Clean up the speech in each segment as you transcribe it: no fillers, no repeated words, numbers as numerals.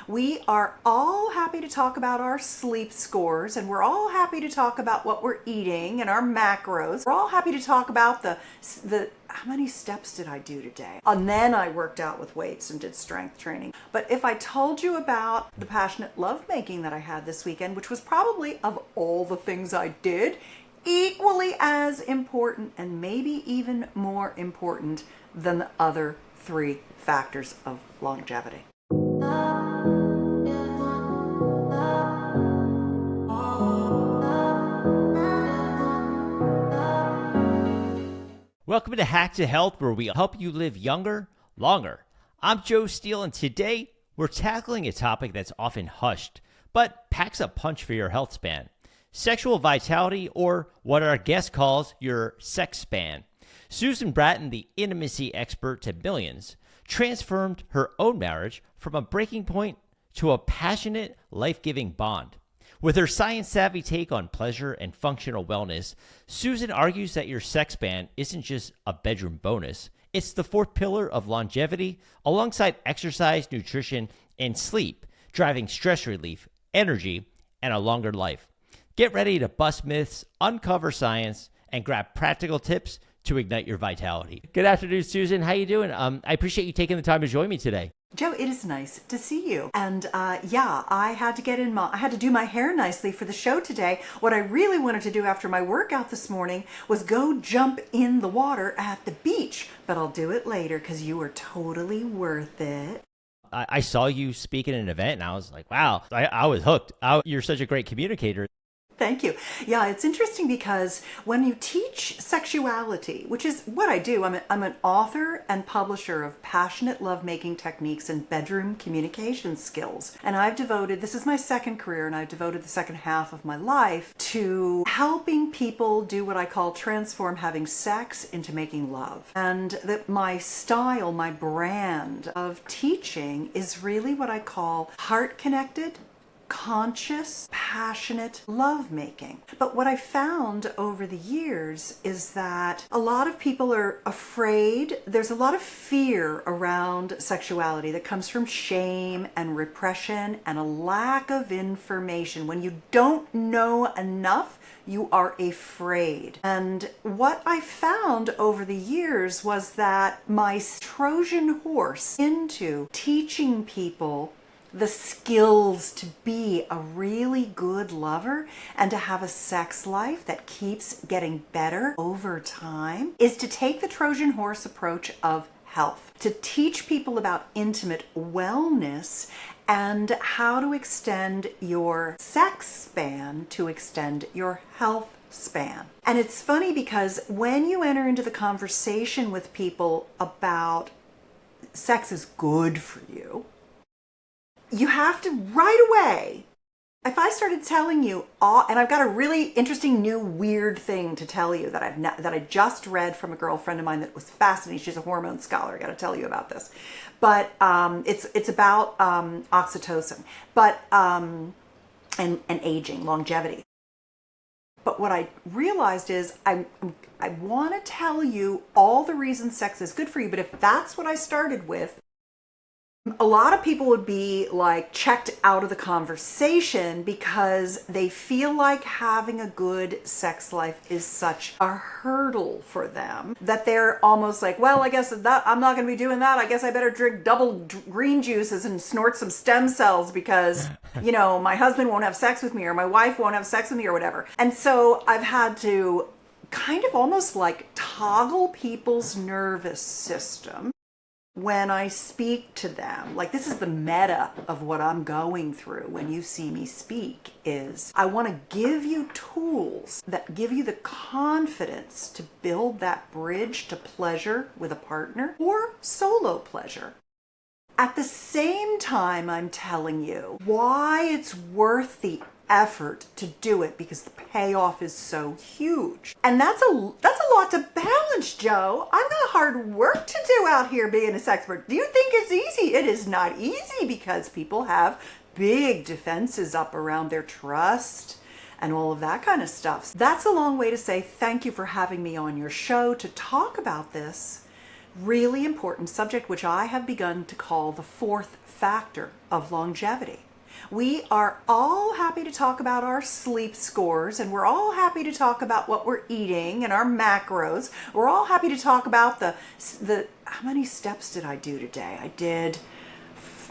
We are all happy to talk about our sleep scores, and we're all happy to talk about what we're eating and our macros. We're all happy to talk about the how many steps did I do today? And then I worked out with weights and did strength training. But if I told you about the passionate lovemaking that I had this weekend, which was probably, of all the things I did, equally as important and maybe even more important than the other three factors of longevity. Welcome to Hack to Health, where we help you live younger, longer. I'm Joe Steele, and today we're tackling a topic that's often hushed, but packs a punch for your health span. Sexual vitality, or what our guest calls your sex span. Susan Bratton, the intimacy expert to millions, transformed her own marriage from a breaking point to a passionate, life-giving bond. With her science-savvy take on pleasure and functional wellness, Susan argues that your sex span isn't just a bedroom bonus. It's the fourth pillar of longevity, alongside exercise, nutrition, and sleep, driving stress relief, energy, and a longer life. Get ready to bust myths, uncover science, and grab practical tips to ignite your vitality. Good afternoon, Susan. How you doing? I appreciate you taking the time to join me today. Joe, it is nice to see you. And I had to do my hair nicely for the show today. What I really wanted to do after my workout this morning was go jump in the water at the beach. But I'll do it later because you are totally worth it. I saw you speak at an event and I was like, wow, I was hooked. You're such a great communicator. Thank you. Yeah, it's interesting because when you teach sexuality, which is what I do, I'm an author and publisher of passionate lovemaking techniques and bedroom communication skills. And this is my second career, and I've devoted the second half of my life to helping people do what I call transform having sex into making love. And that my style, my brand of teaching is really what I call heart-connected, conscious, passionate lovemaking. But what I found over the years is that a lot of people are afraid. There's a lot of fear around sexuality that comes from shame and repression and a lack of information. When you don't know enough, you are afraid. And what I found over the years was that my Trojan horse into teaching people the skills to be a really good lover and to have a sex life that keeps getting better over time is to take the Trojan horse approach of health, to teach people about intimate wellness and how to extend your sex span to extend your health span. And it's funny because when you enter into the conversation with people about sex is good for you, you have to right away, if I started telling you and I've got a really interesting new weird thing to tell you that I just read from a girlfriend of mine that was fascinating. She's a hormone scholar. I got to tell you about this, but it's about oxytocin, but and aging, longevity. But what I realized is I want to tell you all the reasons sex is good for you. But if that's what I started with, a lot of people would be like checked out of the conversation because they feel like having a good sex life is such a hurdle for them that they're almost like, well, I guess that I'm not going to be doing that. I guess I better drink double green juices and snort some stem cells because, my husband won't have sex with me or my wife won't have sex with me or whatever. And so I've had to kind of almost like toggle people's nervous system when I speak to them. Like, this is the meta of what I'm going through when you see me speak, is I want to give you tools that give you the confidence to build that bridge to pleasure with a partner or solo pleasure. At the same time, I'm telling you why it's worth the effort to do it because the payoff is so huge. And that's a lot to balance, Joe. I've got hard work to do out here being a sex expert. Do you think it's easy? It is not easy because people have big defenses up around their trust and all of that kind of stuff. That's a long way to say thank you for having me on your show to talk about this really important subject, which I have begun to call the fourth factor of longevity. We are all happy to talk about our sleep scores, and we're all happy to talk about what we're eating and our macros. We're all happy to talk about the how many steps did I do today? I did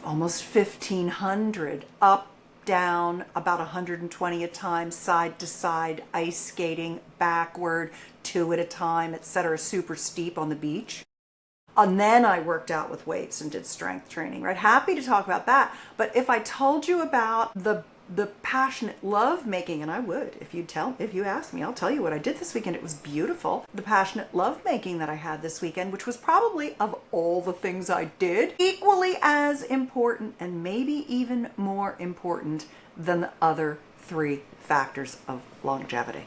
almost 1,500, up, down, about 120 a time, side to side, ice skating, backward, 2 at a time, etc. Super steep on the beach. And then I worked out with weights and did strength training, right? Happy to talk about that. But if I told you about the passionate love making, and I would, if you asked me, I'll tell you what I did this weekend. It was beautiful. The passionate love making that I had this weekend, which was probably, of all the things I did, equally as important and maybe even more important than the other 3 factors of longevity.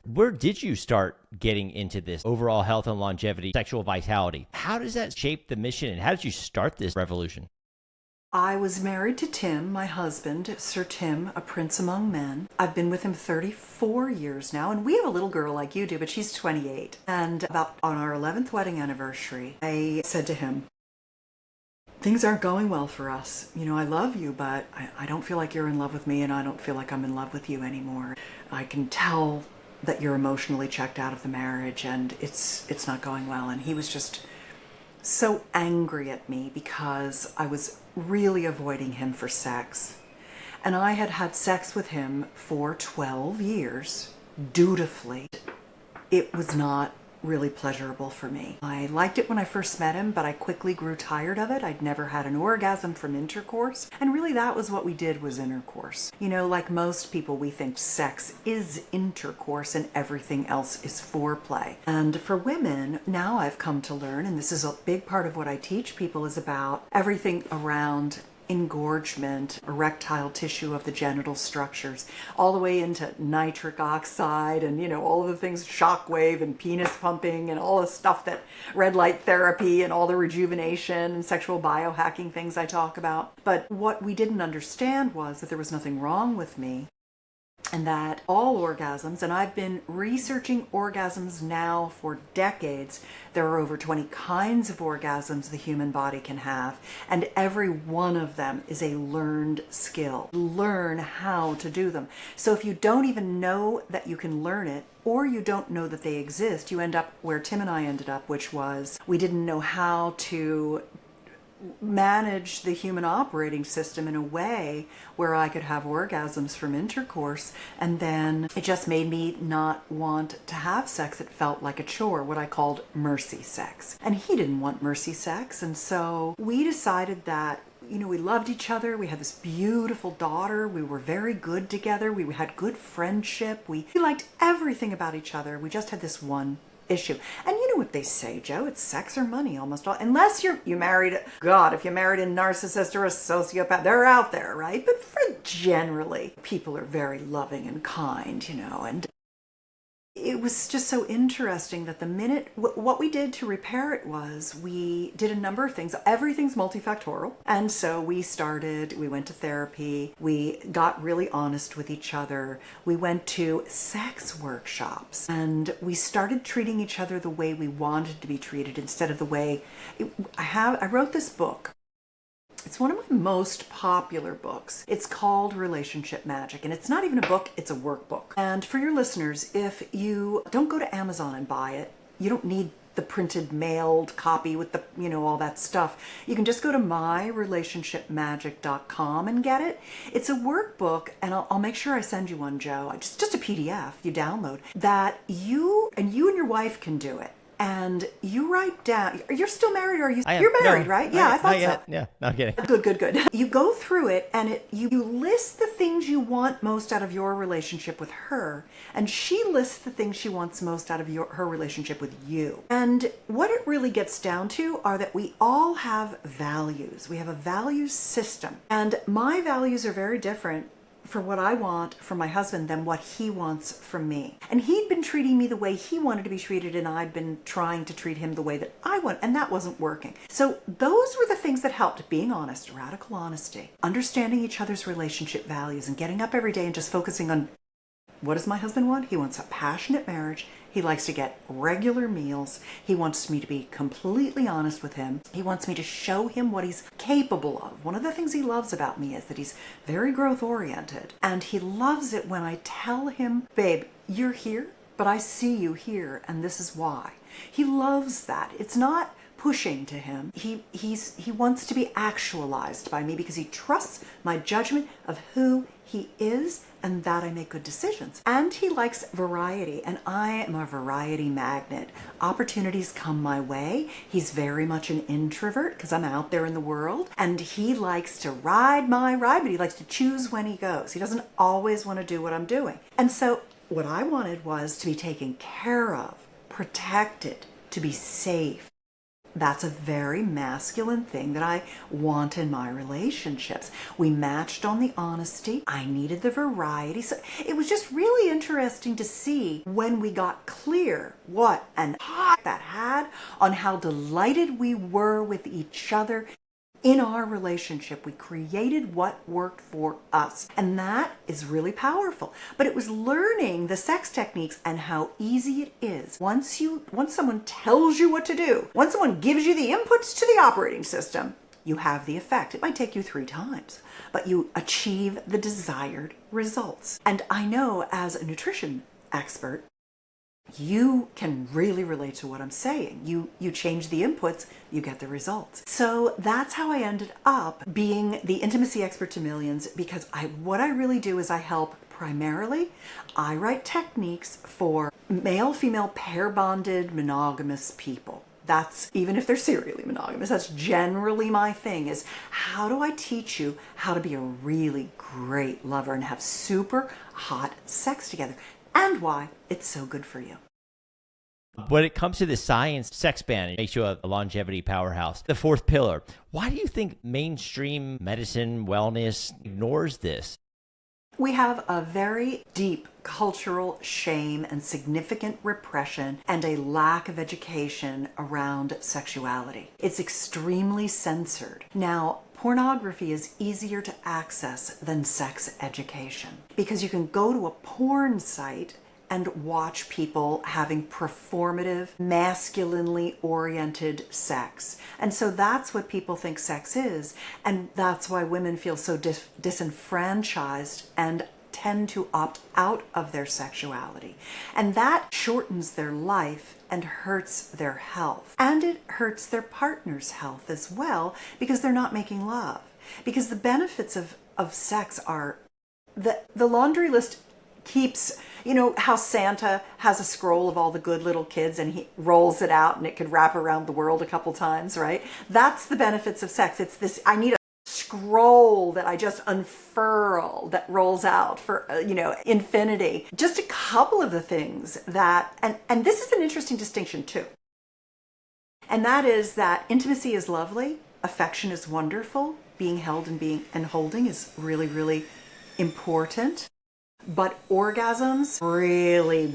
Where did you start getting into this overall health and longevity, sexual vitality? How does that shape the mission, and how did you start this revolution? I was married to Tim, my husband, Sir Tim, a prince among men. I've been with him 34 years now, and we have a little girl like you do, but she's 28. And about on our 11th wedding anniversary, I said to him, things aren't going well for us. You know, I love you, but I don't feel like you're in love with me, and I don't feel like I'm in love with you anymore. I can tell that you're emotionally checked out of the marriage, and it's not going well. And he was just so angry at me because I was really avoiding him for sex. And I had had sex with him for 12 years, dutifully. It was not really pleasurable for me. I liked it when I first met him, but I quickly grew tired of it. I'd never had an orgasm from intercourse, and really that was what we did, was intercourse. You know, like most people, we think sex is intercourse and everything else is foreplay. And for women, now I've come to learn, and this is a big part of what I teach people, is about everything around engorgement, erectile tissue of the genital structures, all the way into nitric oxide and, you know, all of the things, shockwave and penis pumping and all the stuff that red light therapy and all the rejuvenation and sexual biohacking things I talk about. But what we didn't understand was that there was nothing wrong with me, and that all orgasms, and I've been researching orgasms now for decades. There are over 20 kinds of orgasms the human body can have, and every one of them is a learned skill. Learn how to do them. So if you don't even know that you can learn it, or you don't know that they exist, you end up where Tim and I ended up, which was we didn't know how to manage the human operating system in a way where I could have orgasms from intercourse, and then it just made me not want to have sex. It felt like a chore, what I called mercy sex. And he didn't want mercy sex, and so we decided that, you know, we loved each other. We had this beautiful daughter. We were very good together. We had good friendship. We liked everything about each other. We just had this one issue. And you know what they say, Joe, it's sex or money almost all, unless you married, God, if you married a narcissist or a sociopath, they're out there, right? But for generally, people are very loving and kind, you know, and it was just so interesting that the minute, what we did to repair it was we did a number of things. Everything's multifactorial. And so we went to therapy. We got really honest with each other. We went to sex workshops, and we started treating each other the way we wanted to be treated instead of the way I wrote this book. It's one of my most popular books. It's called Relationship Magic, and it's not even a book, it's a workbook. And for your listeners, if you don't go to Amazon and buy it, you don't need the printed mailed copy with the, you know, all that stuff. You can just go to myrelationshipmagic.com and get it. It's a workbook, and I'll make sure I send you one, Joe. Just a PDF you download that you and your wife can do it. And you write down, you're still married, or you're married, right? Yeah, I thought so. Yeah, not kidding. Good. You go through it, and you list the things you want most out of your relationship with her, and she lists the things she wants most out of her relationship with you. And what it really gets down to are that we all have values. We have a values system, and my values are very different for what I want from my husband than what he wants from me. And he'd been treating me the way he wanted to be treated, and I'd been trying to treat him the way that I want, and that wasn't working. So those were the things that helped: being honest, radical honesty, understanding each other's relationship values, and getting up every day and just focusing on what does my husband want? He wants a passionate marriage. He likes to get regular meals. He wants me to be completely honest with him. He wants me to show him what he's capable of. One of the things he loves about me is that he's very growth oriented. And he loves it when I tell him, babe, you're here, but I see you here, and this is why. He loves that. It's not pushing to him. He wants to be actualized by me because he trusts my judgment of who he is and that I make good decisions. And he likes variety, and I am a variety magnet. Opportunities come my way. He's very much an introvert because I'm out there in the world, and he likes to ride my ride, but he likes to choose when he goes. He doesn't always want to do what I'm doing. And so what I wanted was to be taken care of, protected, to be safe. That's a very masculine thing that I want in my relationships. We matched on the honesty. I needed the variety. So it was just really interesting to see when we got clear what an impact that had on how delighted we were with each other. In our relationship, we created what worked for us. And that is really powerful. But it was learning the sex techniques and how easy it is. Once someone tells you what to do, once someone gives you the inputs to the operating system, you have the effect. It might take you 3 times, but you achieve the desired results. And I know as a nutrition expert, you can really relate to what I'm saying. You change the inputs, you get the results. So that's how I ended up being the intimacy expert to millions, because what I really do is I help primarily, I write techniques for male-female pair-bonded monogamous people. That's, even if they're serially monogamous, that's generally my thing, is how do I teach you how to be a really great lover and have super hot sex together? And why it's so good for you. When it comes to the science, sex ban, it makes you a longevity powerhouse. The 4th pillar. Why do you think mainstream medicine, wellness ignores this? We have a very deep cultural shame and significant repression and a lack of education around sexuality. It's extremely censored. Now, pornography is easier to access than sex education because you can go to a porn site and watch people having performative, masculinely oriented sex. And so that's what people think sex is. And that's why women feel so disenfranchised and tend to opt out of their sexuality. And that shortens their life and hurts their health. And it hurts their partner's health as well because they're not making love. Because the benefits of sex are the laundry list keeps, you know how Santa has a scroll of all the good little kids and he rolls it out and it could wrap around the world a couple times, right? That's the benefits of sex. It's this, I need a scroll that I just unfurl that rolls out for, infinity. Just a couple of the things that, and this is an interesting distinction too. And that is that intimacy is lovely, affection is wonderful, being held and holding is really, really important. But orgasms really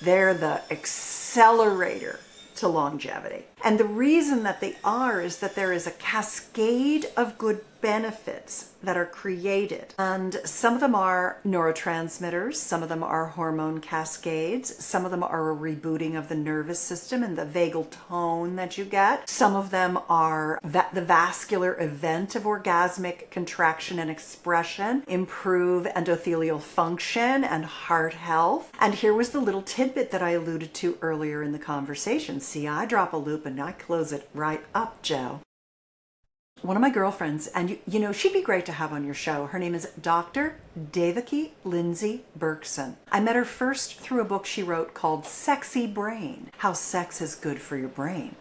they're the accelerator to longevity. And the reason that they are is that there is a cascade of good benefits that are created. And some of them are neurotransmitters, some of them are hormone cascades, some of them are a rebooting of the nervous system and the vagal tone that you get. Some of them are the vascular event of orgasmic contraction and expression, improve endothelial function and heart health. And here was the little tidbit that I alluded to earlier in the conversation. See, I drop a loop and I close it right up, Joe. One of my girlfriends, and she'd be great to have on your show. Her name is Dr. Devaki Lindsay Berkson. I met her first through a book she wrote called Sexy Brain, How Sex is Good for Your Brain.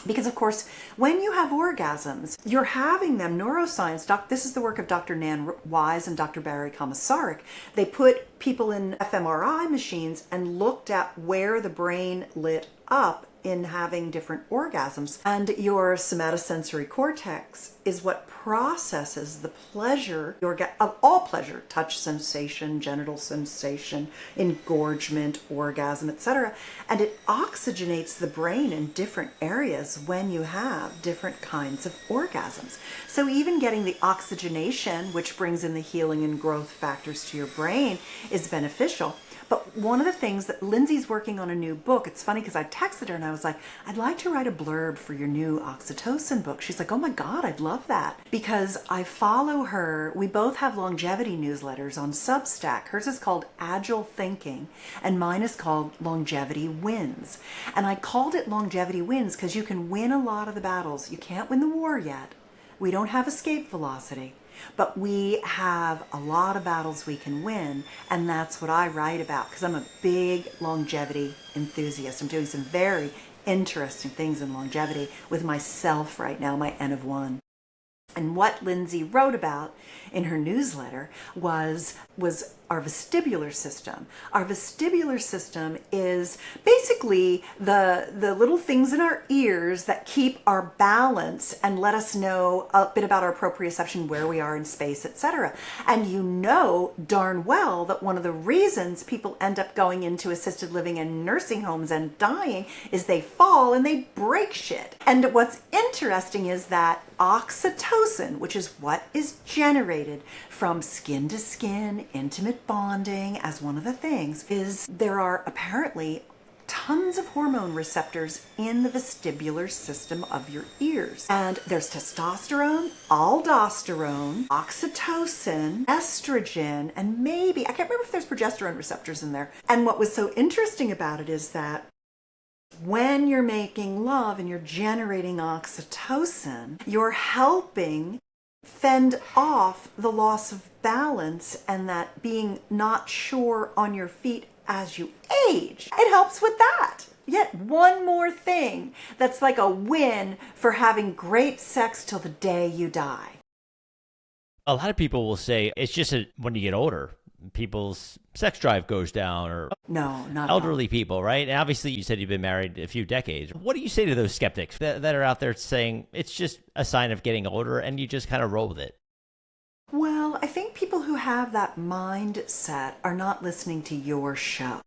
Because, of course, when you have orgasms, you're having them. Neuroscience, this is the work of Dr. Nan Wise and Dr. Barry Komisarek. They put people in fMRI machines and looked at where the brain lit up in having different orgasms. And your somatosensory cortex is what processes the pleasure, of all pleasure, touch sensation, genital sensation, engorgement, orgasm, etc. And it oxygenates the brain in different areas when you have different kinds of orgasms. So even getting the oxygenation, which brings in the healing and growth factors to your brain, is beneficial. But one of the things that Lindsay's working on a new book, it's funny because I texted her and I was like, I'd like to write a blurb for your new Oxytocin book. She's like, oh my God, I'd love that. Because I follow her. We both have longevity newsletters on Substack. Hers is called Agile Thinking and mine is called Longevity Wins. And I called it Longevity Wins because you can win a lot of the battles. You can't win the war yet. We don't have escape velocity. But we have a lot of battles we can win, and that's what I write about because I'm a big longevity enthusiast. I'm doing some very interesting things in longevity with myself right now, my N of 1. And what Lindsay wrote about in her newsletter was our vestibular system. Our vestibular system is basically the little things in our ears that keep our balance and let us know a bit about our proprioception, where we are in space, etc. And you know darn well that one of the reasons people end up going into assisted living and nursing homes and dying is they fall and they break shit. And what's interesting is that oxytocin, which is what is generated from skin to skin, intimate bonding as one of the things, is there are apparently tons of hormone receptors in the vestibular system of your ears. And there's testosterone, aldosterone, oxytocin, estrogen, and maybe, I can't remember if there's progesterone receptors in there. And what was so interesting about it is that when you're making love and you're generating oxytocin, you're helping fend off the loss of balance and that being not sure on your feet as you age. It helps with that. Yet one more thing that's like a win for having great sex till the day you die. A lot of people will say it's just when you get older, people's sex drive goes down, or no, not elderly people, right? And obviously you said you've been married a few decades. What do you say to those skeptics that are out there saying it's just a sign of getting older and you just kind of roll with it? Well, I think people who have that mindset are not listening to your show.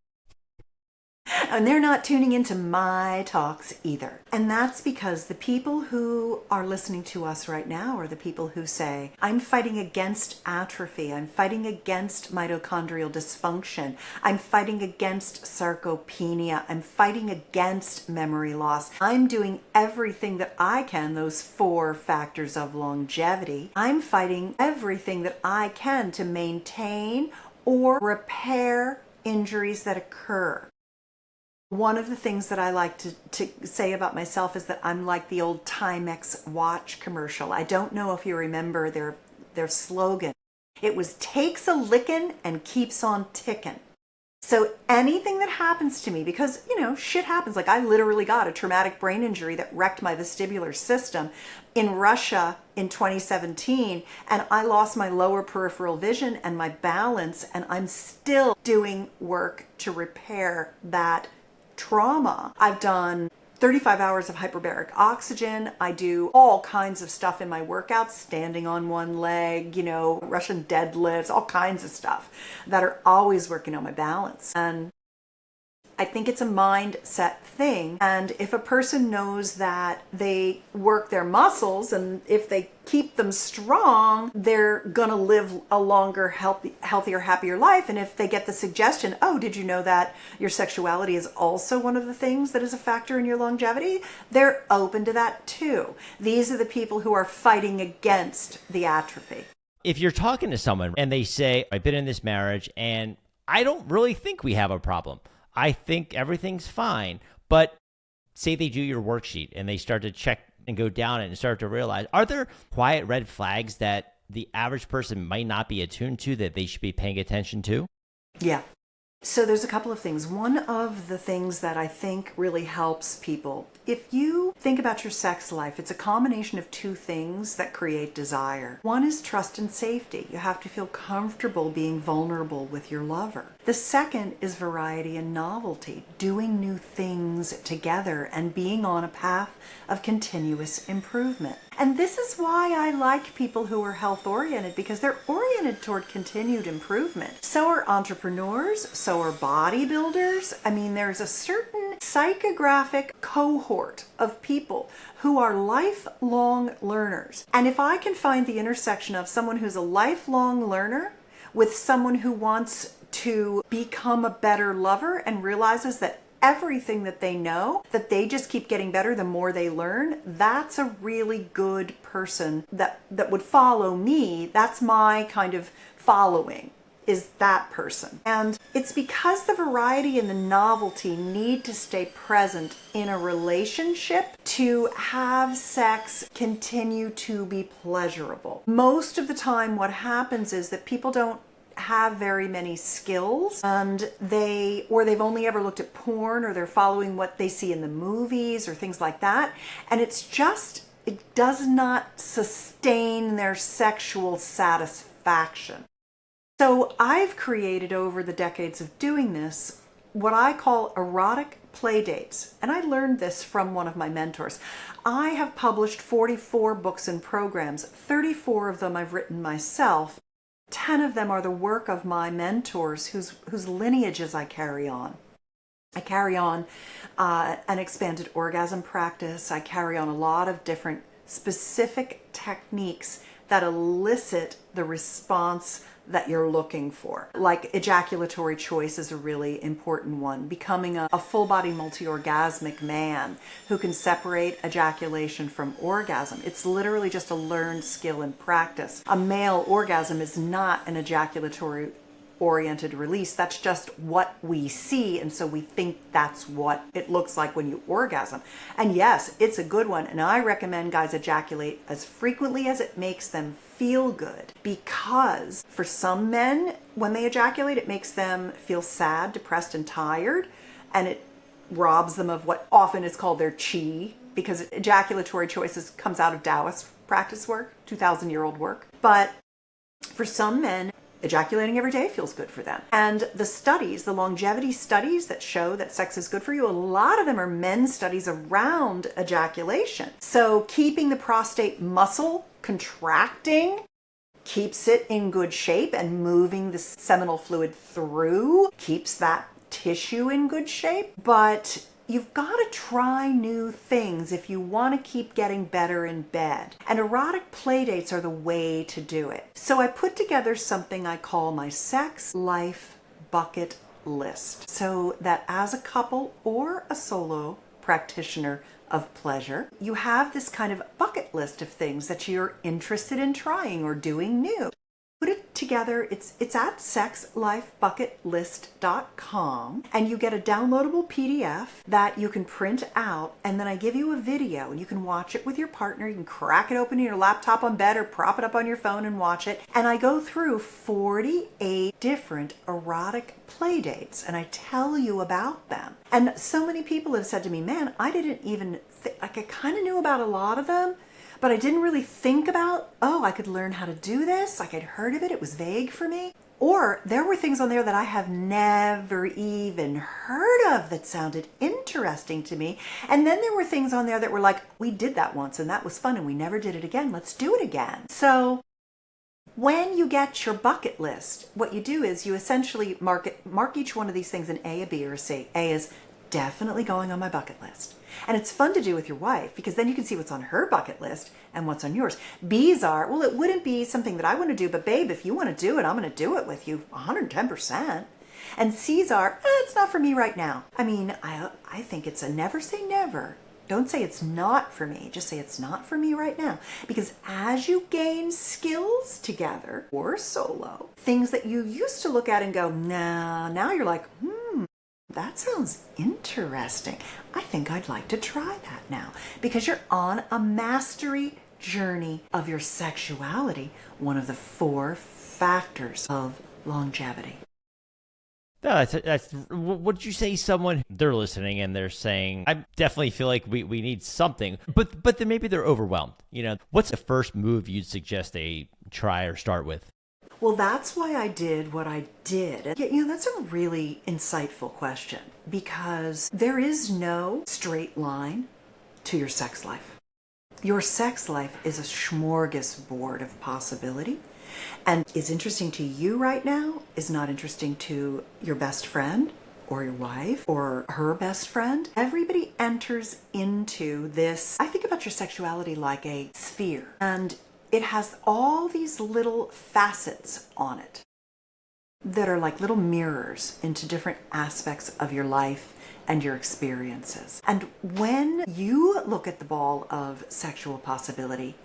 And they're not tuning into my talks either. And that's because the people who are listening to us right now are the people who say, I'm fighting against atrophy. I'm fighting against mitochondrial dysfunction. I'm fighting against sarcopenia. I'm fighting against memory loss. I'm doing everything that I can, those 4 factors of longevity. I'm fighting everything that I can to maintain or repair injuries that occur. One of the things that I like to say about myself is that I'm like the old Timex watch commercial. I don't know if you remember their slogan. It was takes a lickin' and keeps on tickin'. So anything that happens to me, because, shit happens. Like I literally got a traumatic brain injury that wrecked my vestibular system in Russia in 2017. And I lost my lower peripheral vision and my balance. And I'm still doing work to repair that trauma. I've done 35 hours of hyperbaric oxygen. I do all kinds of stuff in my workouts, standing on one leg, Russian deadlifts, all kinds of stuff that are always working on my balance. And I think it's a mindset thing. And if a person knows that they work their muscles and if they keep them strong, they're going to live a longer, healthier, happier life. And if they get the suggestion, oh, did you know that your sexuality is also one of the things that is a factor in your longevity? They're open to that too. These are the people who are fighting against the atrophy. If you're talking to someone and they say, I've been in this marriage and I don't really think we have a problem. I think everything's fine. But say they do your worksheet and they start to check and go down it and start to realize, are there quiet red flags that the average person might not be attuned to that they should be paying attention to? Yeah. So there's a couple of things. One of the things that I think really helps people, if you think about your sex life, it's a combination of 2 things that create desire. One is trust and safety. You have to feel comfortable being vulnerable with your lover. The second is variety and novelty, doing new things together and being on a path of continuous improvement. And this is why I like people who are health oriented, because they're oriented toward continued improvement. So are entrepreneurs, so are bodybuilders. I mean, there's a certain psychographic cohort of people who are lifelong learners. And if I can find the intersection of someone who's a lifelong learner with someone who wants to become a better lover and realizes that everything that they know, that they just keep getting better the more they learn, that's a really good person that would follow me. That's my kind of following, is that person. And it's because the variety and the novelty need to stay present in a relationship to have sex continue to be pleasurable. Most of the time what happens is that people don't have very many skills, and they've only ever looked at porn, or they're following what they see in the movies or things like that, and it does not sustain their sexual satisfaction. So I've created, over the decades of doing this, what I call erotic play dates. And I learned this from one of my mentors. I have published 44 books and programs. 34 of them I've written myself. 10 of them are the work of my mentors whose lineages I carry on. I carry on an expanded orgasm practice. I carry on a lot of different specific techniques that elicit the response that you're looking for. Like ejaculatory choice is a really important one. Becoming a full body multi-orgasmic man who can separate ejaculation from orgasm. It's literally just a learned skill and practice. A male orgasm is not an ejaculatory oriented release. That's just what we see, and so we think that's what it looks like when you orgasm. And yes, it's a good one, and I recommend guys ejaculate as frequently as it makes them feel good, because for some men, when they ejaculate, it makes them feel sad, depressed, and tired, and it robs them of what often is called their chi, because ejaculatory choices comes out of Taoist practice work, 2,000-year-old work. But for some men, ejaculating every day feels good for them. And the studies, the longevity studies that show that sex is good for you, a lot of them are men's studies around ejaculation. So keeping the prostate muscle contracting keeps it in good shape, and moving the seminal fluid through keeps that tissue in good shape. But you've got to try new things if you want to keep getting better in bed. And erotic playdates are the way to do it. So I put together something I call my sex life bucket list, so that as a couple or a solo practitioner of pleasure, you have this kind of bucket list of things that you're interested in trying or doing new. Put it together. It's at sexlifebucketlist.com, and you get a downloadable PDF that you can print out, and then I give you a video, and you can watch it with your partner. You can crack it open in your laptop on bed or prop it up on your phone and watch it. And I go through 48 different erotic play dates, and I tell you about them. And so many people have said to me, man, I didn't even like, I kind of knew about a lot of them, but I didn't really think about, oh, I could learn how to do this. Like, I'd heard of it. It was vague for me. Or there were things on there that I have never even heard of that sounded interesting to me. And then there were things on there that were like, we did that once and that was fun and we never did it again. Let's do it again. So when you get your bucket list, what you do is you essentially mark each one of these things in A, a B, or a C. A is definitely going on my bucket list. And it's fun to do with your wife, because then you can see what's on her bucket list and what's on yours. B's are, well, it wouldn't be something that I want to do, but babe, if you want to do it, I'm going to do it with you 110%. And C's are, it's not for me right now. I mean, I think it's a never say never. Don't say it's not for me. Just say it's not for me right now. Because as you gain skills together or solo, things that you used to look at and go, nah, now you're like, that sounds interesting. I think I'd like to try that now, because you're on a mastery journey of your sexuality, one of the 4 factors of longevity. No, that's would you say someone, they're listening and they're saying, I definitely feel like we need something, but then maybe they're overwhelmed. You know, what's the first move you'd suggest they try or start with? Well, that's why I did what I did. You know, that's a really insightful question, because there is no straight line to your sex life. Your sex life is a smorgasbord of possibility. And is interesting to you right now is not interesting to your best friend or your wife or her best friend. Everybody enters into this. I think about your sexuality like a sphere, and it has all these little facets on it that are like little mirrors into different aspects of your life and your experiences. And when you look at the ball of sexual possibility,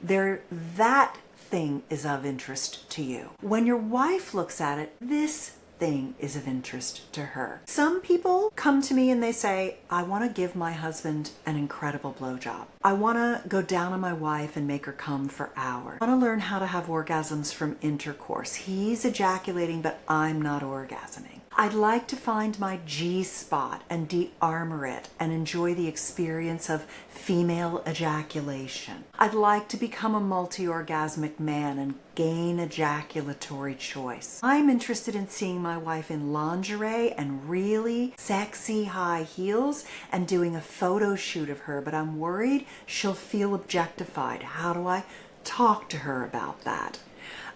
that thing is of interest to you. When your wife looks at it, this thing is of interest to her. Some people come to me and they say, I want to give my husband an incredible blowjob. I want to go down on my wife and make her come for hours. I want to learn how to have orgasms from intercourse. He's ejaculating, but I'm not orgasming. I'd like to find my G-spot and de-armor it and enjoy the experience of female ejaculation. I'd like to become a multi-orgasmic man and gain ejaculatory choice. I'm interested in seeing my wife in lingerie and really sexy high heels and doing a photo shoot of her, but I'm worried she'll feel objectified. How do I talk to her about that?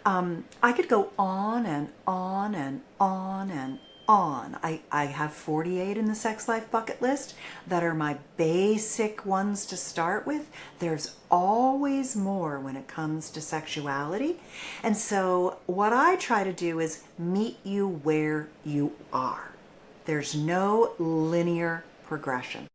I could go on and on and on and on. I have 48 in the sex life bucket list that are my basic ones to start with. There's always more when it comes to sexuality. And so what I try to do is meet you where you are. There's no linear progression.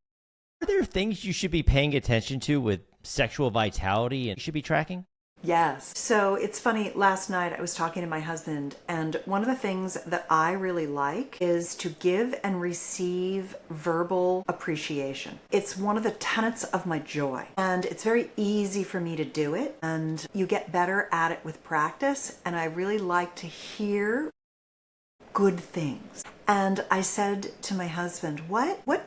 Are there things you should be paying attention to with sexual vitality and should be tracking? Yes. So it's funny, last night I was talking to my husband, and one of the things that I really like is to give and receive verbal appreciation. It's one of the tenets of my joy, and it's very easy for me to do it, and you get better at it with practice, and I really like to hear good things. And I said to my husband, what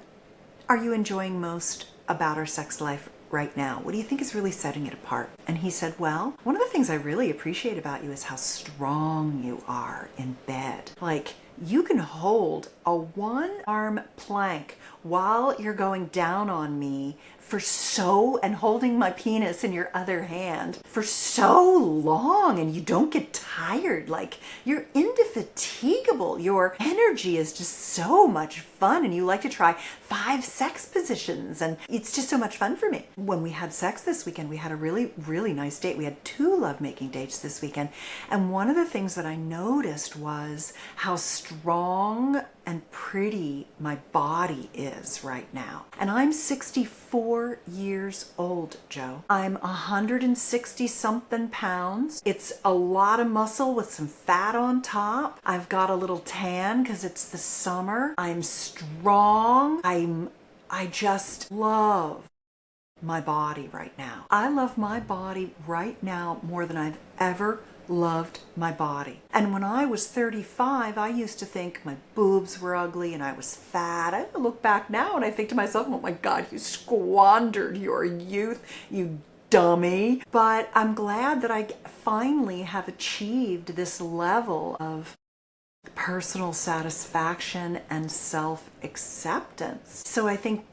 are you enjoying most about our sex life right now? What do you think is really setting it apart? And he said, well, one of the things I really appreciate about you is how strong you are in bed. Like, you can hold a one-arm plank while you're going down on me and holding my penis in your other hand for so long, and you don't get tired. Like, you're indefatigable. Your energy is just so much fun, and you like to try 5 sex positions, and it's just so much fun for me. When we had sex this weekend, we had a really, really nice date. We had 2 lovemaking dates this weekend, and one of the things that I noticed was how strong and pretty my body is right now. And I'm 64 years old, Joe. I'm 160 something pounds. It's a lot of muscle with some fat on top. I've got a little tan because it's the summer. I'm strong. I just love my body right now. I love my body right now more than I've ever loved my body. And when I was 35, I used to think my boobs were ugly and I was fat. I look back now and I think to myself, oh my God, you squandered your youth, you dummy. But I'm glad that I finally have achieved this level of personal satisfaction and self-acceptance. So I think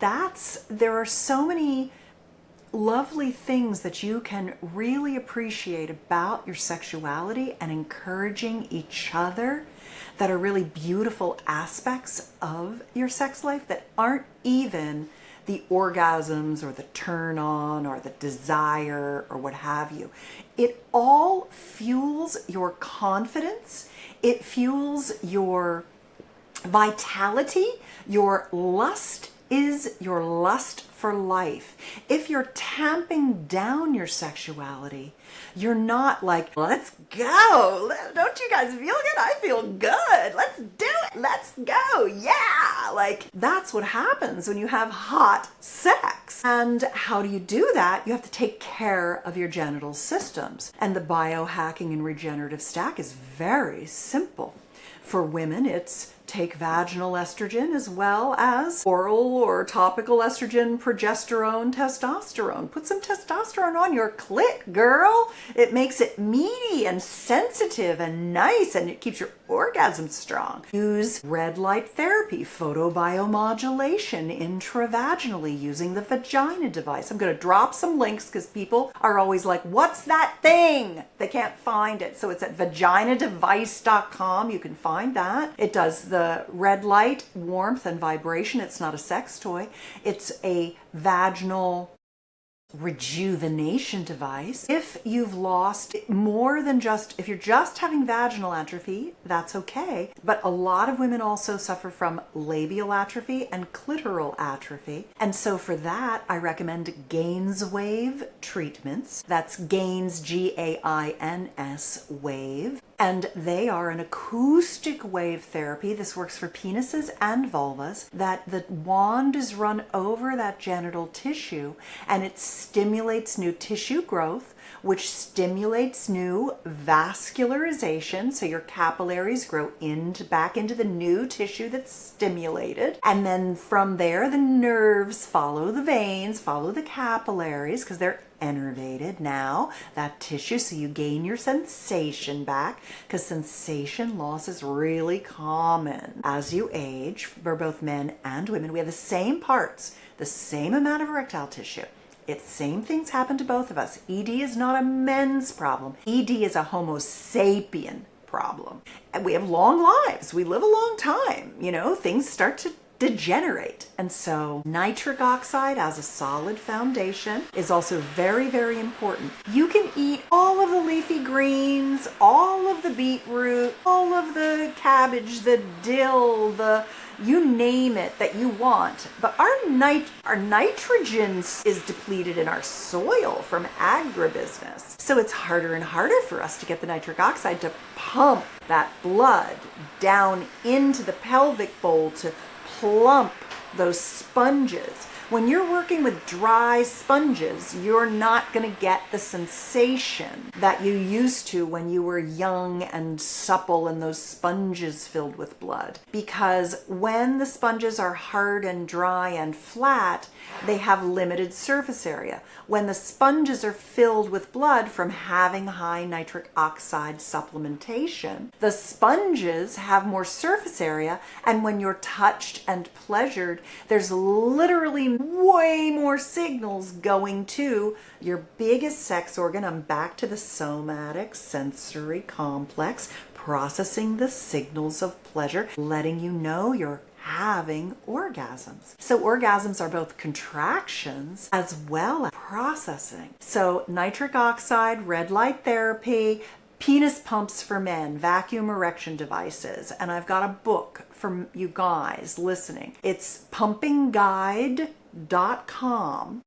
there are so many lovely things that you can really appreciate about your sexuality and encouraging each other that are really beautiful aspects of your sex life that aren't even the orgasms or the turn on or the desire or what have you. It all fuels your confidence. It fuels your vitality. Your lust is your lust for life. If you're tamping down your sexuality, you're not like, let's go. Don't you guys feel good? I feel good. Let's do it. Let's go. Yeah. Like, that's what happens when you have hot sex. And how do you do that? You have to take care of your genital systems. And the biohacking and regenerative stack is very simple. For women, it's take vaginal estrogen as well as oral or topical estrogen, progesterone, testosterone. Put some testosterone on your clit, girl. It makes it meaty and sensitive and nice, and it keeps your orgasm strong. Use red light therapy, photobiomodulation intravaginally using the vagina device. I'm going to drop some links because people are always like, what's that thing? They can't find it. So it's at vaginadevice.com. You can find that. It does the red light, warmth, and vibration. It's not a sex toy. It's a vaginal rejuvenation device. If you've lost more than if you're just having vaginal atrophy, that's okay. But a lot of women also suffer from labial atrophy and clitoral atrophy. And so for that, I recommend Gainswave treatments. That's Gains, Gains wave. And they are an acoustic wave therapy. This works for penises and vulvas, that the wand is run over that genital tissue and it stimulates new tissue growth, which stimulates new vascularization. So your capillaries grow back into the new tissue that's stimulated. And then from there, the nerves follow the veins, follow the capillaries, because they're innervated now, that tissue, so you gain your sensation back, because sensation loss is really common as you age for both men and women. We have the same parts, the same amount of erectile tissue. Same things happen to both of us. ED is not a men's problem. ED is a Homo sapien problem. And we have long lives. We live a long time. Things start to degenerate. And so nitric oxide as a solid foundation is also very, very important. You can eat all of the leafy greens, all of the beetroot, all of the cabbage, the dill, you name it that you want. But our nitrogen is depleted in our soil from agribusiness. So it's harder and harder for us to get the nitric oxide to pump that blood down into the pelvic bowl to plump those sponges. When you're working with dry sponges, you're not going to get the sensation that you used to when you were young and supple and those sponges filled with blood. Because when the sponges are hard and dry and flat, they have limited surface area. When the sponges are filled with blood from having high nitric oxide supplementation, the sponges have more surface area, and when you're touched and pleasured, there's literally way more signals going to your biggest sex organ. I'm back to the somatic sensory complex, processing the signals of pleasure, letting you know you're having orgasms. So orgasms are both contractions as well as processing. So nitric oxide, red light therapy, penis pumps for men, vacuum erection devices, and I've got a book for you guys listening. It's pumpingguide.com.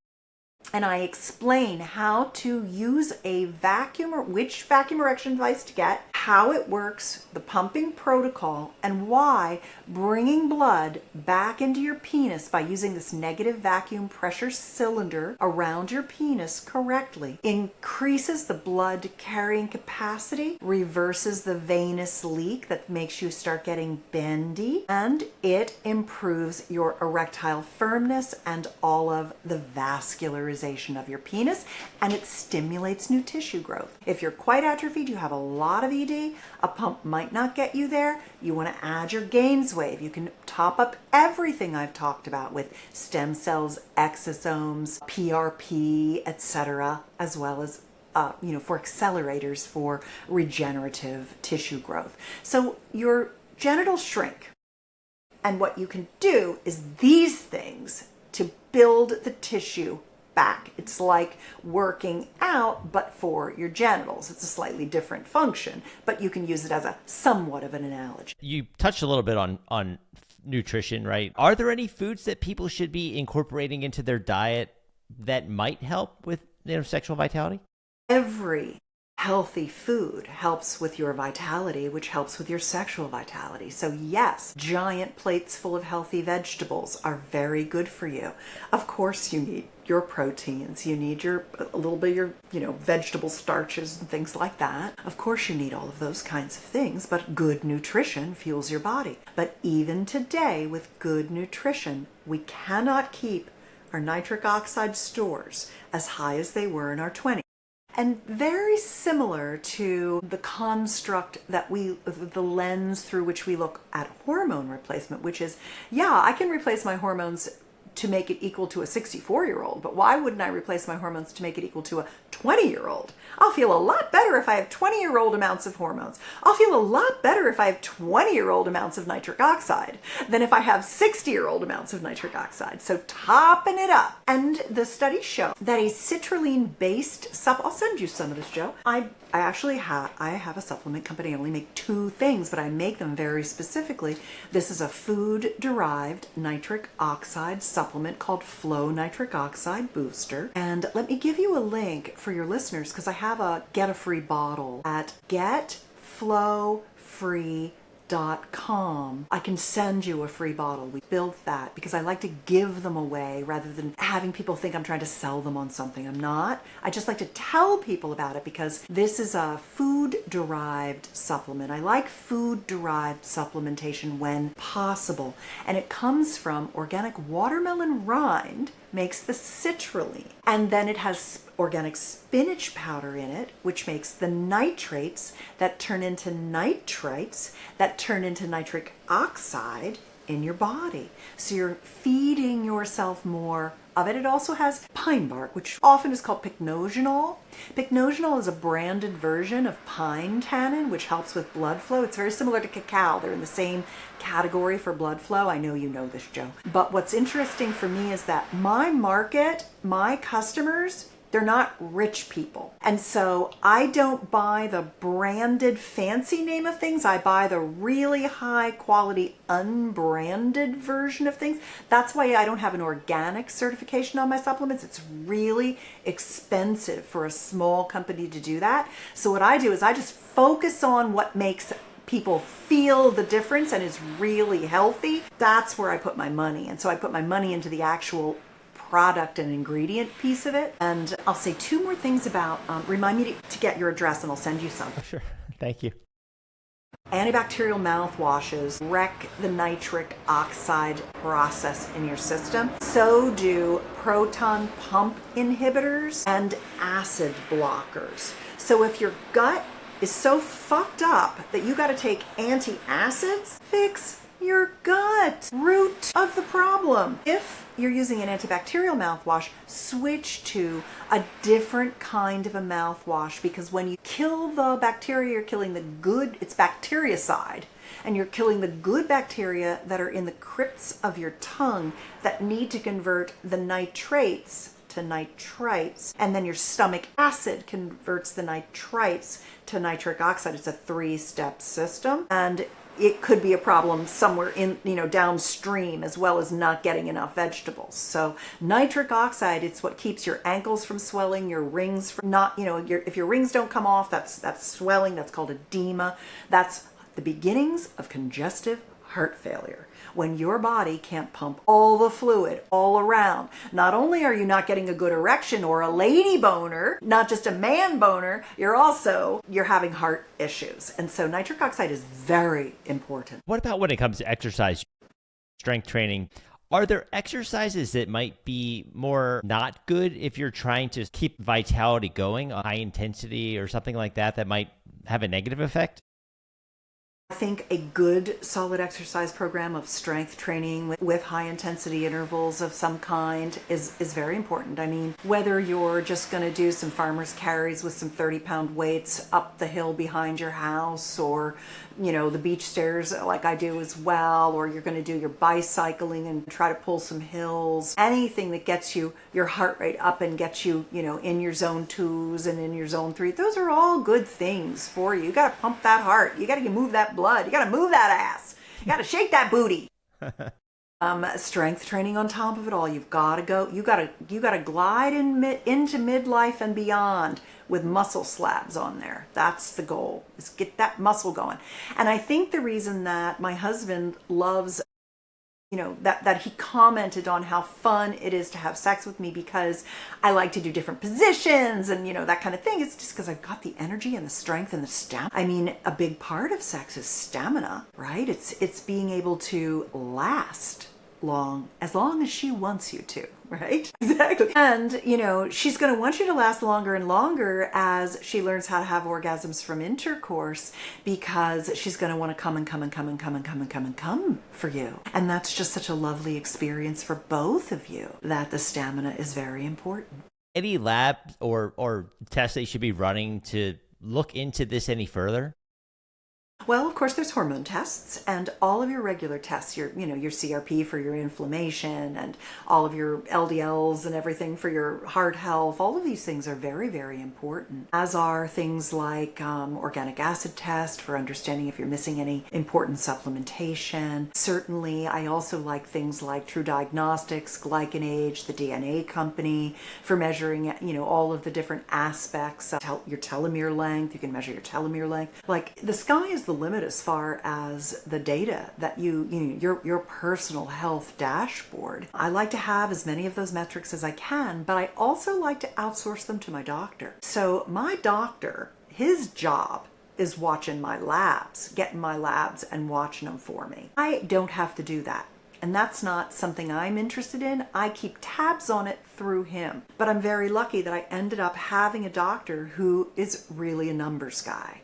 And I explain how to use which vacuum erection device to get, how it works, the pumping protocol, and why bringing blood back into your penis by using this negative vacuum pressure cylinder around your penis correctly increases the blood carrying capacity, reverses the venous leak that makes you start getting bendy, and it improves your erectile firmness and all of the vascularization of your penis, and it stimulates new tissue growth. If you're quite atrophied, you have a lot of ED, a pump might not get you there. You want to add your Gainswave. You can top up everything I've talked about with stem cells, exosomes, PRP, etc., as well as for accelerators for regenerative tissue growth. So your genitals shrink, and what you can do is these things to build the tissue back. It's like working out, but for your genitals. It's a slightly different function, but you can use it as a somewhat of an analogy. You touched a little bit on nutrition, right? Are there any foods that people should be incorporating into their diet that might help with sexual vitality? Every healthy food helps with your vitality, which helps with your sexual vitality. So yes, giant plates full of healthy vegetables are very good for you. Of course, you need your proteins, you need a little bit of your, vegetable starches and things like that. Of course, you need all of those kinds of things, but good nutrition fuels your body. But even today, with good nutrition, we cannot keep our nitric oxide stores as high as they were in our 20s. And very similar to the construct that the lens through which we look at hormone replacement, which is, I can replace my hormones to make it equal to a 64-year-old, but why wouldn't I replace my hormones to make it equal to a 20-year-old? I'll feel a lot better if I have 20-year-old amounts of hormones. I'll feel a lot better if I have 20-year-old amounts of nitric oxide than if I have 60-year-old amounts of nitric oxide. So topping it up. And the studies show that a citrulline-based supplement, I'll send you some of this, Joe. I have a supplement company. I only make 2 things, but I make them very specifically. This is a food-derived nitric oxide supplement called Flow Nitric Oxide Booster. And let me give you a link for your listeners, because I have a get a free bottle at getflowfree.com. I can send you a free bottle. We built that because I like to give them away rather than having people think I'm trying to sell them on something. I'm not. I just like to tell people about it because this is a food-derived supplement. I like food-derived supplementation when possible. And it comes from organic watermelon rind, makes the citrulline. And then it has organic spinach powder in it, which makes the nitrates that turn into nitrites that turn into nitric oxide in your body. So you're feeding yourself more of it. It also has pine bark, which often is called pycnogenol. Pycnogenol is a branded version of pine tannin, which helps with blood flow. It's very similar to cacao. They're in the same category for blood flow. I know you know this, Joe. But what's interesting for me is that my market, my customers, they're not rich people. And so I don't buy the branded fancy name of things. I buy the really high quality unbranded version of things. That's why I don't have an organic certification on my supplements. It's really expensive for a small company to do that. So what I do is I just focus on what makes people feel the difference and is really healthy. That's where I put my money. And so I put my money into the actual product and ingredient piece of it. And I'll say 2 more things about, remind me to get your address and I'll send you some. Oh, sure. Thank you. Antibacterial mouthwashes wreck the nitric oxide process in your system. So do proton pump inhibitors and acid blockers. So if your gut is so fucked up that you got to take antacids, fix your gut. Root of the problem. If you're using an antibacterial mouthwash, switch to a different kind of a mouthwash, because when you kill the bacteria, you're killing the good, it's bactericide, and you're killing the good bacteria that are in the crypts of your tongue that need to convert the nitrates to nitrites, and then your stomach acid converts the nitrites to nitric oxide. It's a 3-step system, and it could be a problem somewhere in, downstream, as well as not getting enough vegetables. So nitric oxide, it's what keeps your ankles from swelling, your rings from not, if your rings don't come off, that's swelling, that's called edema. That's the beginnings of congestive heart failure. When your body can't pump all the fluid all around, not only are you not getting a good erection or a lady boner, not just a man boner, you're having heart issues. And so nitric oxide is very important. What about when it comes to exercise, strength training? Are there exercises that might be more not good if you're trying to keep vitality going, high intensity or something like that, that might have a negative effect? I think a good solid exercise program of strength training with high intensity intervals of some kind is very important. I mean, whether you're just going to do some farmer's carries with some 30-pound weights up the hill behind your house, or the beach stairs like I do as well, or you're going to do your bicycling and try to pull some hills, anything that gets you your heart rate up and gets you, in your zone 2s and in your zone 3, those are all good things for you. You got to pump that heart. You got to move that blood. You got to move that ass. You got to shake that booty. Strength training on top of it all. You've got to go. You got to glide into midlife and beyond with muscle slabs on there. That's the goal, is get that muscle going. And I think the reason that my husband loves, that he commented on how fun it is to have sex with me, because I like to do different positions and, that kind of thing. It's just because I've got the energy and the strength and the stamina. I mean, a big part of sex is stamina, right? It's being able to last as long as she wants you to, Right? Exactly. And, she's going to want you to last longer and longer as she learns how to have orgasms from intercourse, because she's going to want to come and come and come and come and come and come and come for you. And that's just such a lovely experience for both of you, that the stamina is very important. Any labs or tests they should be running to look into this any further? Well, of course, there's hormone tests and all of your regular tests, your CRP for your inflammation and all of your LDLs and everything for your heart health. All of these things are very, very important, as are things like organic acid test for understanding if you're missing any important supplementation. Certainly, I also like things like True Diagnostics, Glycan-Age, the DNA company, for measuring, all of the different aspects of your telomere length. You can measure your telomere length. Like, the sky is the limit as far as the data that your personal health dashboard. I like to have as many of those metrics as I can, but I also like to outsource them to my doctor. So my doctor, his job is watching my labs, getting my labs and watching them for me. I don't have to do that. And that's not something I'm interested in. I keep tabs on it through him. But I'm very lucky that I ended up having a doctor who is really a numbers guy.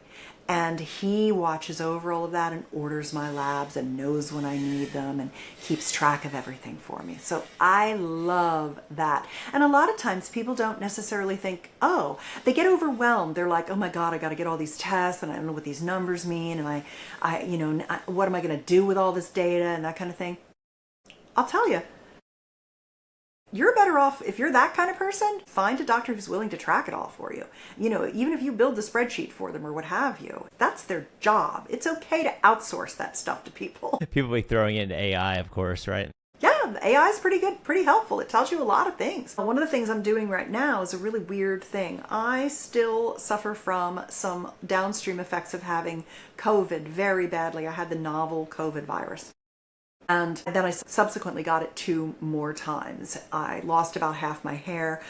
And he watches over all of that and orders my labs and knows when I need them and keeps track of everything for me. So I love that. And a lot of times people don't necessarily think, they get overwhelmed. They're like, oh my God, I got to get all these tests and I don't know what these numbers mean. And what am I going to do with all this data and that kind of thing? I'll tell you, you're better off, if you're that kind of person, find a doctor who's willing to track it all for you. Even if you build the spreadsheet for them or what have you, that's their job. It's okay to outsource that stuff to people. People be throwing in AI, of course, right? Yeah, the AI is pretty good, pretty helpful. It tells you a lot of things. One of the things I'm doing right now is a really weird thing. I still suffer from some downstream effects of having COVID very badly. I had the novel COVID virus. And then I subsequently got it 2 more times. I lost about half my hair.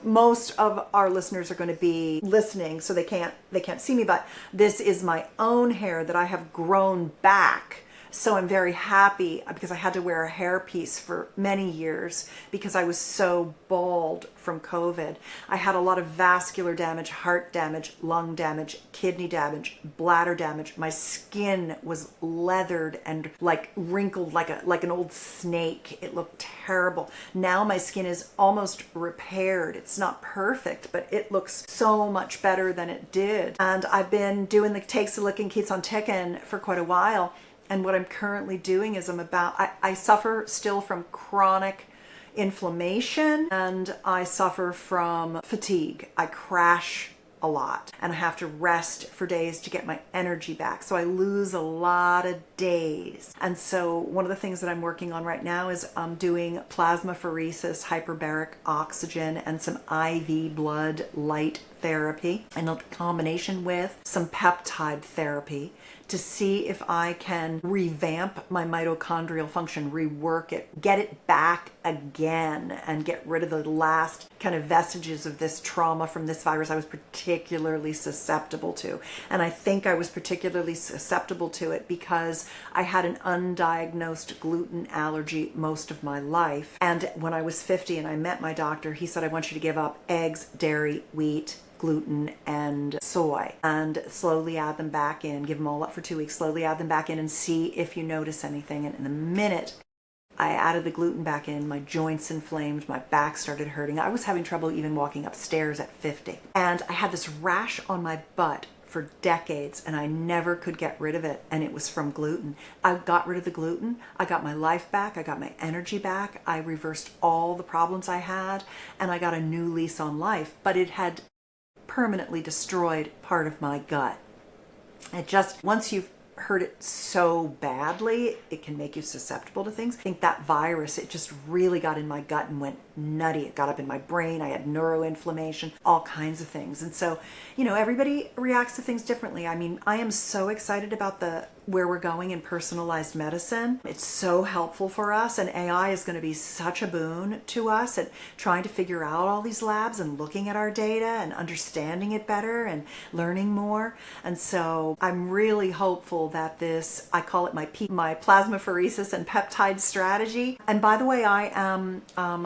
Most of our listeners are going to be listening, so they can't see me, but this is my own hair that I have grown back. So I'm very happy, because I had to wear a hairpiece for many years because I was so bald from COVID. I had a lot of vascular damage, heart damage, lung damage, kidney damage, bladder damage. My skin was leathered and like wrinkled like an old snake. It looked terrible. Now my skin is almost repaired. It's not perfect, but it looks so much better than it did. And I've been doing the Takes a Lick and Keeps on Ticking for quite a while. And what I'm currently doing is I suffer still from chronic inflammation and I suffer from fatigue. I crash a lot and I have to rest for days to get my energy back. So I lose a lot of days. And so one of the things that I'm working on right now is doing plasmapheresis, hyperbaric oxygen, and some IV blood light therapy in combination with some peptide therapy to see if I can revamp my mitochondrial function, rework it, get it back again, and get rid of the last kind of vestiges of this trauma from this virus I was particularly susceptible to. And I think I was particularly susceptible to it because I had an undiagnosed gluten allergy most of my life. And when I was 50 and I met my doctor, he said, I want you to give up eggs, dairy, wheat, gluten, and soy, and slowly add them back in, give them all up for 2 weeks, slowly add them back in and see if you notice anything. And in the minute I added the gluten back in, my joints inflamed, my back started hurting. I was having trouble even walking upstairs at 50. And I had this rash on my butt for decades and I never could get rid of it, and it was from gluten. I got rid of the gluten, I got my life back, I got my energy back, I reversed all the problems I had, and I got a new lease on life. But it had permanently destroyed part of my gut. It just, once you've hurt it so badly, it can make you susceptible to things. I think that virus, it just really got in my gut and went nutty. It got up in my brain. I had neuroinflammation, all kinds of things. And so, everybody reacts to things differently. I mean, I am so excited about the where we're going in personalized medicine. It's so helpful for us, and AI is going to be such a boon to us at trying to figure out all these labs and looking at our data and understanding it better and learning more. And so I'm really hopeful that this, I call it my plasmapheresis and peptide strategy. And by the way, I am I'm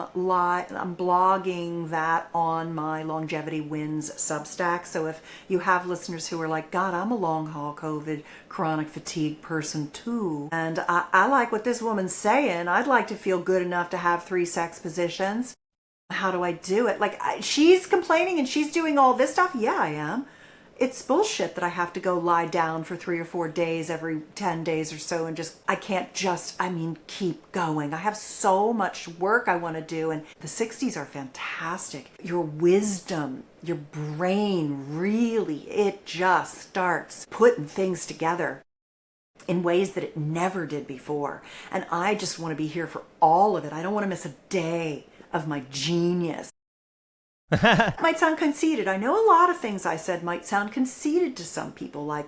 blogging that on my Longevity Wins Substack. So if you have listeners who are like, God, I'm a long haul COVID chronic fatigue person too, and I like what this woman's saying. I'd like to feel good enough to have 3 sex positions. How do I do it? Like, she's complaining and she's doing all this stuff. Yeah, I am. It's bullshit that I have to go lie down for 3 or 4 days every 10 days or so and I can't keep going. I have so much work I want to do, and the 60s are fantastic. Your wisdom, your brain, really, it just starts putting things together in ways that it never did before. And I just want to be here for all of it. I don't want to miss a day of my genius. It might sound conceited. I know a lot of things I said might sound conceited to some people, like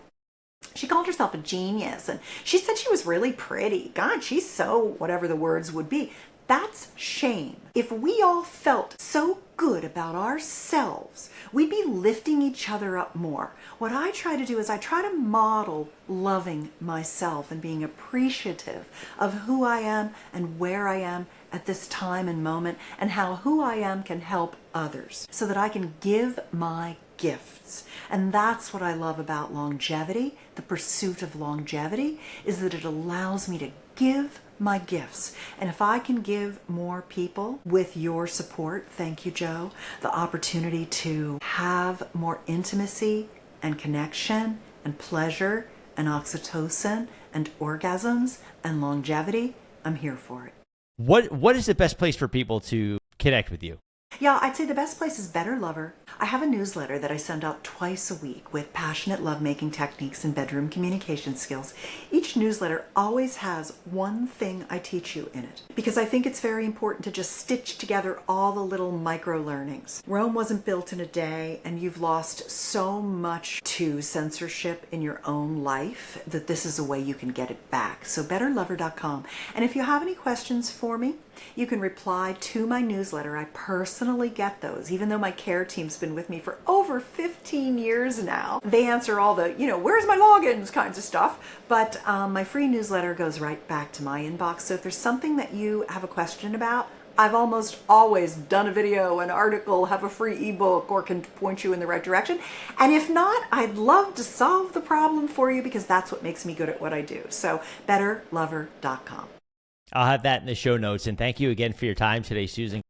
she called herself a genius and she said she was really pretty. God, she's so whatever the words would be. That's shame. If we all felt so good about ourselves, we'd be lifting each other up more. What I try to do is I try to model loving myself and being appreciative of who I am and where I am at this time and moment, and how who I am can help others so that I can give my gifts. And that's what I love about longevity. The pursuit of longevity is that it allows me to give my gifts. And if I can give more people with your support, thank you, Joe, the opportunity to have more intimacy and connection and pleasure and oxytocin and orgasms and longevity, I'm here for it. What is the best place for people to connect with you? Yeah, I'd say the best place is Better Lover. I have a newsletter that I send out twice a week with passionate lovemaking techniques and bedroom communication skills. Each newsletter always has one thing I teach you in it, because I think it's very important to just stitch together all the little micro learnings. Rome wasn't built in a day, and you've lost so much to censorship in your own life that this is a way you can get it back. So betterlover.com. And if you have any questions for me, you can reply to my newsletter. I personally get those, even though my care team's been with me for over 15 years now. They answer all the, where's my logins kinds of stuff. But my free newsletter goes right back to my inbox. So if there's something that you have a question about, I've almost always done a video, an article, have a free ebook, or can point you in the right direction. And if not, I'd love to solve the problem for you, because that's what makes me good at what I do. So betterlover.com. I'll have that in the show notes. And thank you again for your time today, Susan.